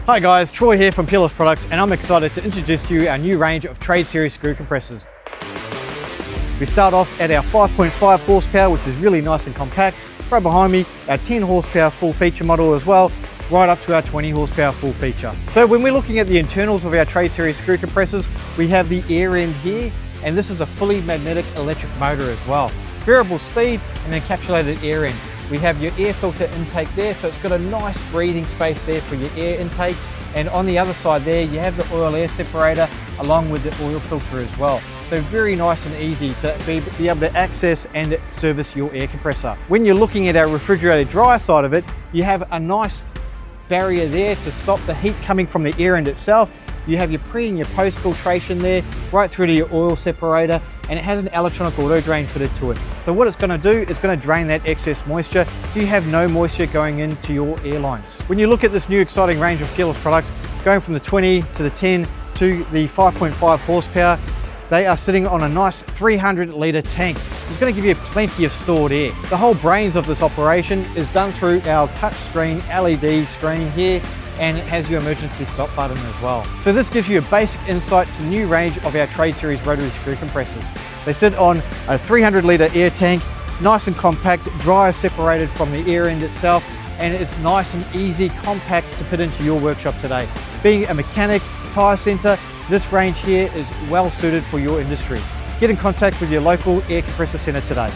Hi guys, Troy here from Peerless Products, and I'm excited to introduce to you our new range of trade series screw compressors. We start off at our 5.5 horsepower, which is really nice and compact. Right behind me, our 10 horsepower full feature model as well, right up to our 20 horsepower full feature. So when we're looking at the internals of our trade series screw compressors, we have the air end here, and this is a fully magnetic electric motor as well. Variable speed and encapsulated air end. We have your air filter intake there, so it's got a nice breathing space there for your air intake. And on the other side there, you have the oil air separator along with the oil filter as well. So very nice and easy to be able to access and service your air compressor. When you're looking at our refrigerated dryer side of it, you have a nice barrier there to stop the heat coming from the air end itself. You have your pre and your post filtration there, right through to your oil separator, and it has an electronic auto drain fitted to it. So what it's going to do, it's going to drain that excess moisture, so you have no moisture going into your air lines. When you look at this new exciting range of Peerless products, going from the 20 to the 10 to the 5.5 horsepower, they are sitting on a nice 300 litre tank. It's going to give you plenty of stored air. The whole brains of this operation is done through our touch screen LED screen here, and it has your emergency stop button as well. So this gives you a basic insight to the new range of our trade series rotary screw compressors. They sit on a 300 litre air tank, nice and compact, dryer separated from the air end itself, and it's nice and easy, compact to put into your workshop today. Being a mechanic, tyre centre, this range here is well suited for your industry. Get in contact with your local air compressor centre today.